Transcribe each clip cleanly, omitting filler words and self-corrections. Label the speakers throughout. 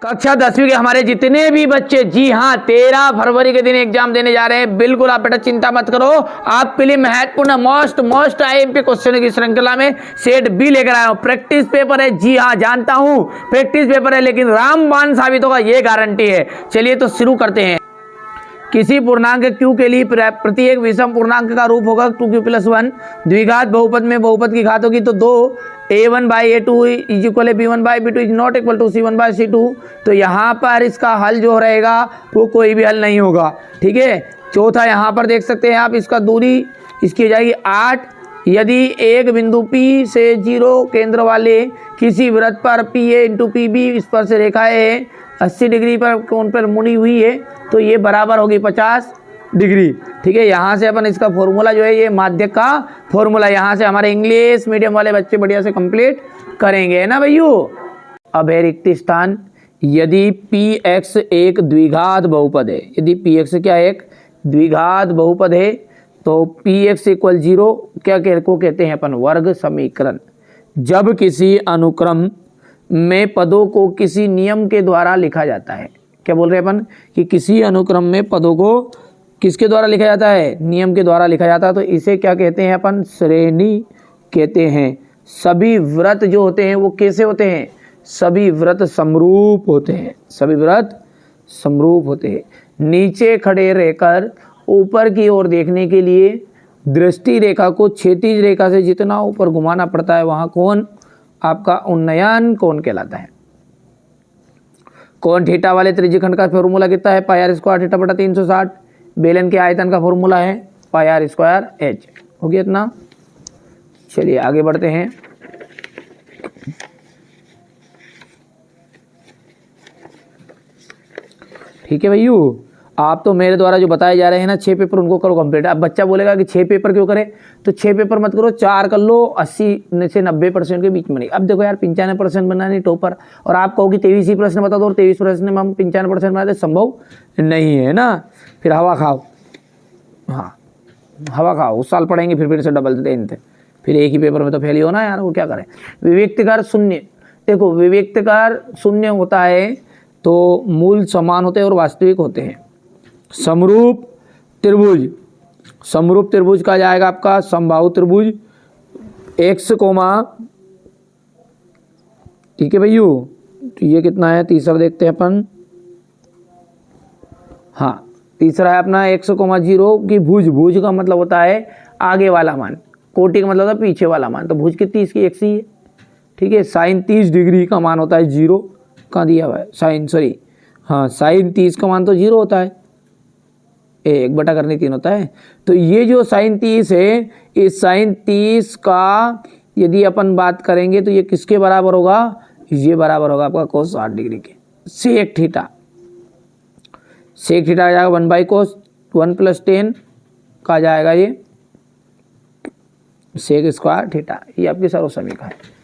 Speaker 1: कक्षा 10वीं के हमारे जितने भी बच्चे, जी हाँ 13 फरवरी के दिन एग्जाम देने जा रहे हैं, बिल्कुल आप बेटा चिंता मत करो। आपके लिए महत्वपूर्ण मोस्ट आईएमपी क्वेश्चन की श्रृंखला में सेट बी लेकर आया हूं। प्रैक्टिस पेपर है, जी हाँ जानता हूं प्रैक्टिस पेपर है, लेकिन रामबाण साबित होगा ये गारंटी है। चलिए तो शुरू करते हैं। किसी पूर्णांक q के लिए प्रत्येक विषम पूर्णांक का रूप होगा 2q+1। द्विघात बहुपद में बहुपद की घात होगी तो 2 a1/a2 is equal b1/b2 is not equal to c1/c2। तो यहाँ पर इसका हल जो रहेगा वो कोई भी हल नहीं होगा, ठीक है। चौथा यहाँ पर देख सकते हैं आप, इसका दूरी इसकी हो जाएगी 8। यदि एक बिंदु P से 0 केंद्र वाले किसी वृत्त पर PA × PB स्पर्श रेखाएं 80 डिग्री पर कोण पर मुड़ी हुई है तो ये बराबर होगी 50 डिग्री, ठीक है। यहाँ से अपन इसका फॉर्मूला जो है ये माध्यक का फॉर्मूला यहाँ से हमारे इंग्लिश मीडियम वाले बच्चे बढ़िया से कंप्लीट करेंगे, है ना भैया। अब है रिक्त स्थान। यदि Px एक द्विघात बहुपद है, यदि Px क्या एक द्विघात बहुपद है तो Px = 0 क्या को कहते हैं अपन वर्ग समीकरण। जब किसी अनुक्रम में पदों को किसी नियम के द्वारा लिखा जाता है, क्या बोल रहे हैं अपन कि किसी अनुक्रम में पदों को किसके द्वारा लिखा जाता है, नियम के द्वारा लिखा जाता है, तो इसे क्या कहते हैं अपन, श्रेणी कहते हैं। सभी व्रत जो होते हैं वो कैसे होते हैं, सभी व्रत समरूप होते हैं, सभी व्रत समरूप होते हैं। नीचे खड़े रहकर ऊपर की ओर देखने के लिए दृष्टि रेखा को क्षैतिज रेखा से जितना ऊपर घुमाना पड़ता है वहाँ कौन आपका उन्नयन कोण कहलाता है। कोण थीटा वाले त्रिज्यखंड का फॉर्मूला कितना है, πr² थीटा बटा 360। बेलन के आयतन का फॉर्मूला है πr² h। हो गया इतना। चलिए आगे बढ़ते हैं। ठीक है भैया, आप तो मेरे द्वारा जो बताए जा रहे हैं ना 6 पेपर उनको करो कंप्लीट। अब बच्चा बोलेगा कि 6 पेपर क्यों करें, तो 6 पेपर मत करो, 4 कर लो, 80 से 90% के बीच में नहीं। अब देखो यार 95% बनना नहीं टॉपर, और आप कहो कि 23 ही प्रश्न बता दो और 23 प्रश्न में हम 95% बनाते, संभव नहीं है ना। फिर हवा खाओ, हाँ हवा खाओ, उस साल पढ़ेंगे फिर से डबल टेंथ, फिर एक ही पेपर में तो फेल ही होना यार, वो क्या करें। विविक्तकार शून्य, देखो विविक्तकार शून्य होता है तो मूल समान होते हैं और वास्तविक होते हैं। समरूप त्रिभुज, समरूप त्रिभुज का जाएगा आपका समबाहु त्रिभुज x, ठीक है भैया। तो ये कितना है, तीसरा देखते हैं अपन, हाँ तीसरा है अपना x, 0 की भुज। भुज का मतलब होता है आगे वाला मान, कोटि का मतलब होता है पीछे वाला मान, तो भुज कितनी इसकी x ही है, ठीक है। साइन 30 डिग्री का मान होता है 0, कहाँ दिया हुआ है साइन, सॉरी हाँ साइन 30 का मान तो 0 होता है, 1/3 होता है। तो ये जो साइन 30 है, इस साइन 30 का यदि अपन बात करेंगे तो ये किसके बराबर होगा, ये बराबर होगा आपका cos 60 डिग्री के। सेक थीटा, सेक थीटा आ जाएगा 1/cos 1 + 10 का आ जाएगा ये sec² थीटा। ये आपकी सर्वसमीका है।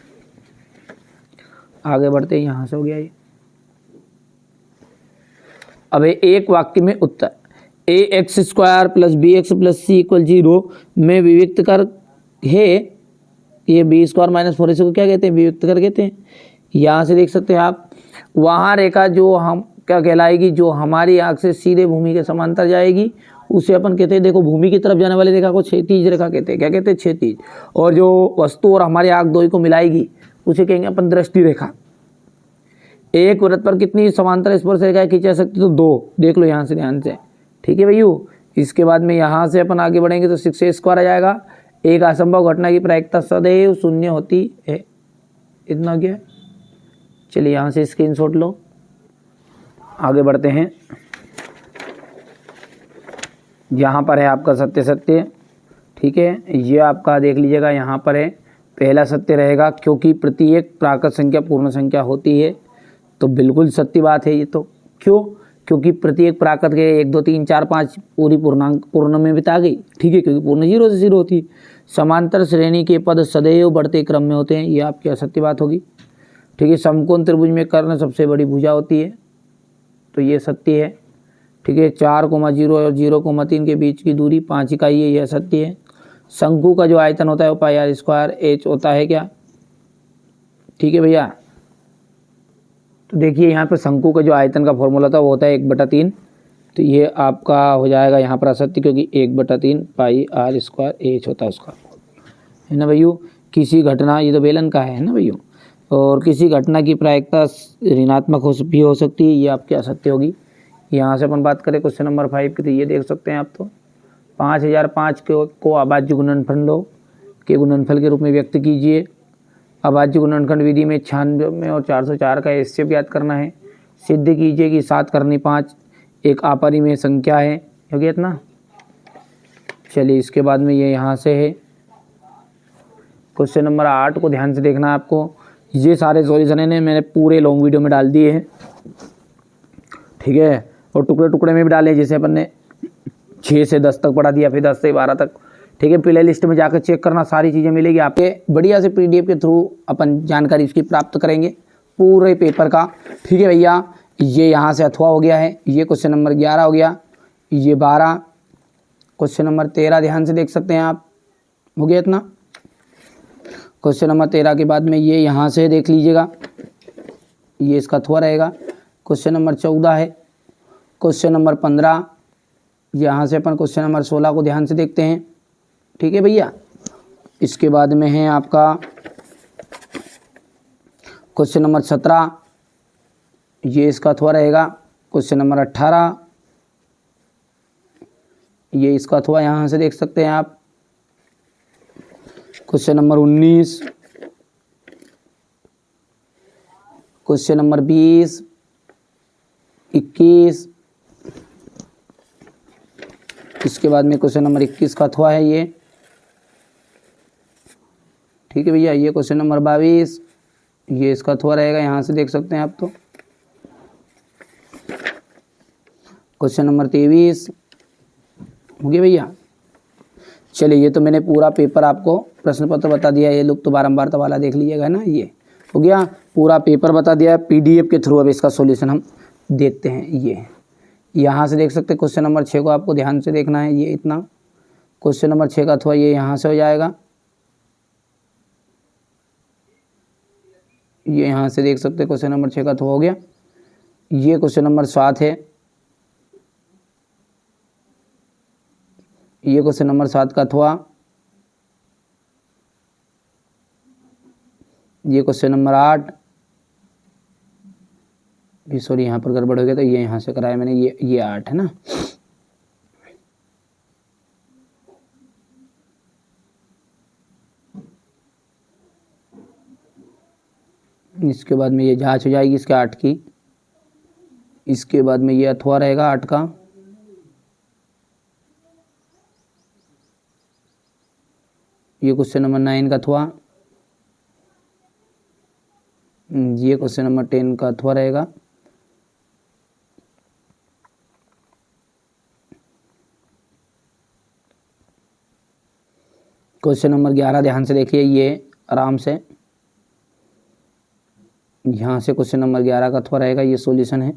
Speaker 1: आगे बढ़ते हैं, यहाँ से हो गया ये। अब एक वाक्य में उत्तर, ax² + bx + c = 0 में विविक्तकर है, ये b² - 4ac को क्या कहते हैं, विविक्तकर कहते हैं। यहाँ से देख सकते हैं आप, वहाँ रेखा जो हम क्या कहलाएगी, जो हमारी आँख से सीधे भूमि के समांतर जाएगी उसे अपन कहते हैं, देखो भूमि की तरफ जाने वाली रेखा को क्षैतिज रेखा कहते हैं, क्या कहते हैं, क्षैतिज। और जो वस्तु और हमारी आँख दोई को मिलाएगी उसे कहेंगे अपन दृष्टि रेखा। एक वृत्त पर कितनी समांतर स्पर्श रेखाएं खींची जा सकती, तो 2, देख लो यहाँ से ध्यान से, ठीक है भैया। इसके बाद में यहाँ से अपन आगे बढ़ेंगे तो 6a² आ जाएगा। एक असंभव घटना की प्रायिकता सदैव शून्य होती है, इतना हो गया। चलिए यहाँ से स्क्रीनशॉट लो, आगे बढ़ते हैं। यहाँ पर है आपका सत्य सत्य, ठीक है, ये आपका देख लीजिएगा यहाँ पर है। पहला सत्य रहेगा क्योंकि प्रत्येक प्राकृत संख्या पूर्ण संख्या होती है, तो बिल्कुल सत्य बात है ये तो। क्यों, क्योंकि प्रत्येक प्राकृत के 1 2 3 4 5 पूरी पूर्णांक पूर्ण में बिता गई, ठीक है, क्योंकि पूर्ण 0 से 0 होती है। समांतर श्रेणी के पद सदैव बढ़ते क्रम में होते हैं, ये आपकी असत्य बात होगी, ठीक है। समकोण त्रिभुज में कर्ण सबसे बड़ी भुजा होती है, तो ये सत्य है, ठीक है। 4, 0 और 0, 3 के बीच की दूरी 5 इकाई है, यह सत्य है। शंकु का जो आयतन होता है वो πr² h होता है क्या, ठीक है भैया। तो देखिए यहाँ पर शंकु का जो आयतन का फॉर्मूला था वो होता है 1/3। तो ये आपका हो जाएगा यहाँ पर असत्य, क्योंकि 1/3 पाई r स्क्वायर एच होता है उसका, है ना भैया। किसी घटना, ये तो बेलन का है ना भैया, और किसी घटना की प्रायिकता ऋणात्मक भी हो सकती है, ये आपकी असत्य होगी। यहाँ से अपन बात करें क्वेश्चन नंबर 5 की, तो ये देख सकते हैं आप, तो 5005 को अभाज्य गुणनफलों के गुणनफल के रूप में व्यक्त कीजिए। अभाज्य गुणनखंड विधि में 96 में और 404 का एचसीएफ ज्ञात करना है। सिद्ध कीजिए कि 7/5 एक अपरिमेय संख्या है, हो गया इतना। चलिए इसके बाद में ये यहाँ से है क्वेश्चन नंबर 8 को ध्यान से देखना है आपको। ये सारे सॉल्यूशन है मैंने पूरे लॉन्ग वीडियो में डाल दिए हैं, ठीक है, और टुकड़े टुकड़े में भी डाले, जैसे अपन ने 6 से 10 तक पढ़ा दिया, फिर 10 से 12 तक, ठीक है। प्ले लिस्ट में जाकर चेक करना, सारी चीज़ें मिलेगी आपके बढ़िया से पीडीएफ के थ्रू अपन जानकारी इसकी प्राप्त करेंगे पूरे पेपर का, ठीक है भैया। ये यहाँ से अथवा हो गया है, ये क्वेश्चन नंबर 11 हो गया, ये 12, क्वेश्चन नंबर 13 ध्यान से देख सकते हैं आप, हो गया इतना। क्वेश्चन नंबर 13 के बाद में ये यहाँ से देख लीजिएगा, ये इसका अथवा रहेगा। क्वेश्चन नंबर 14 है, क्वेश्चन नंबर 15, यहाँ से अपन क्वेश्चन नंबर 16 को ध्यान से देखते हैं, ठीक है भैया। इसके बाद में है आपका क्वेश्चन नंबर 17, ये इसका अथवा रहेगा। क्वेश्चन नंबर 18, ये इसका अथवा यहाँ से देख सकते हैं आप। क्वेश्चन नंबर 19, क्वेश्चन नंबर 20, 21, इसके बाद में क्वेश्चन नंबर 21 का अथवा है ये, ठीक है भैया। ये क्वेश्चन नंबर 22, ये इसका अथवा रहेगा, यहाँ से देख सकते हैं आप। तो क्वेश्चन नंबर 23 हो गया भैया। चलिए ये तो मैंने पूरा पेपर आपको प्रश्न पत्र बता दिया, ये लोग तो बारंबार तवाला देख लीजिएगा ना, ये हो गया पूरा पेपर बता दिया पीडीएफ के थ्रू। अब इसका सॉल्यूशन हम देखते हैं। ये यहाँ से देख सकते हैं क्वेश्चन नंबर 6 को आपको ध्यान से देखना है, ये इतना। क्वेश्चन नंबर 6 का अथवा ये यहाँ से हो जाएगा, ये यहाँ से देख सकते हैं क्वेश्चन नंबर 6 का अथवा हो गया। ये क्वेश्चन नंबर 7 है, ये क्वेश्चन नंबर 7 का अथवा, ये क्वेश्चन नंबर 8, ये सॉरी यहाँ पर गड़बड़ हो गया, तो ये यहाँ से कराया मैंने, ये 8 है ना। इसके बाद में ये जांच हो जाएगी इसके 8 की। इसके बाद में ये अथवा रहेगा 8 का, ये क्वेश्चन नंबर 9 का अथवा, ये क्वेश्चन नंबर 10 का अथवा रहेगा। क्वेश्चन नंबर 11 ध्यान से देखिए, ये आराम से यहाँ से क्वेश्चन नंबर 11 का अथवा रहेगा, ये सॉल्यूशन है।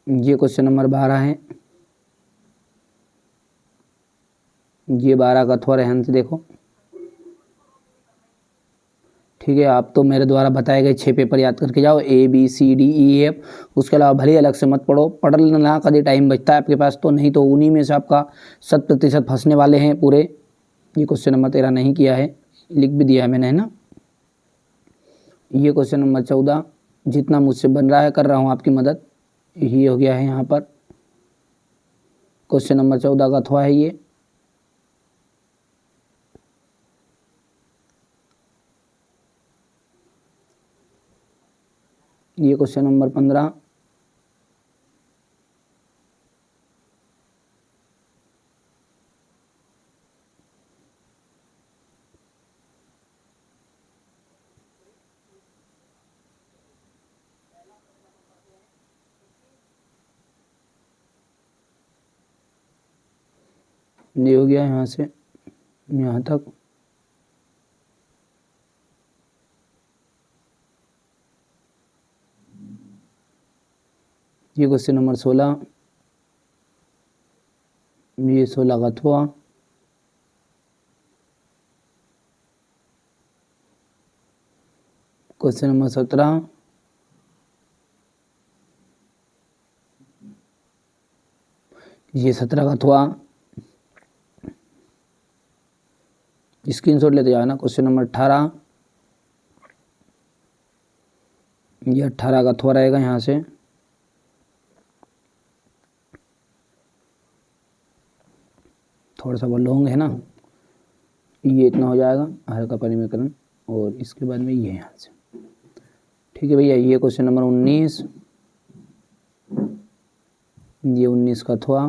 Speaker 1: ये क्वेश्चन नंबर 12 है, ये 12 का अथवा ध्यान से देखो, ठीक है। आप तो मेरे द्वारा बताए गए 6 पेपर याद करके जाओ, ABCDEF, उसके अलावा भले अलग से मत पढ़ो, पढ़ लेना कभी टाइम बचता है आपके पास तो, नहीं तो उन्हीं में से आपका 100% फंसने वाले हैं पूरे। ये क्वेश्चन नंबर 13 नहीं किया है, लिख भी दिया है मैंने, है ना। ये क्वेश्चन नंबर 14, जितना मुझसे बन रहा है कर रहा हूँ आपकी मदद, ये हो गया है यहाँ पर। क्वेश्चन नंबर 14 का अथवा है ये। ये क्वेश्चन नंबर 15, ये हो गया यहाँ से यहाँ तक। ये क्वेश्चन नंबर 16, ये 16 का अथवा, क्वेश्चन नंबर 17, ये 17 का थोड़ा स्क्रीनशॉट लेते जाना। क्वेश्चन नंबर 18, ये 18 का थोड़ा रहेगा यहाँ से। थोड़ा सा वो लॉन्ग है ना, ये इतना हो जाएगा हर का परिमीकरण, और इसके बाद में ये यहाँ से। ठीक है भैया, ये क्वेश्चन नंबर 19, ये 19 का थोड़ा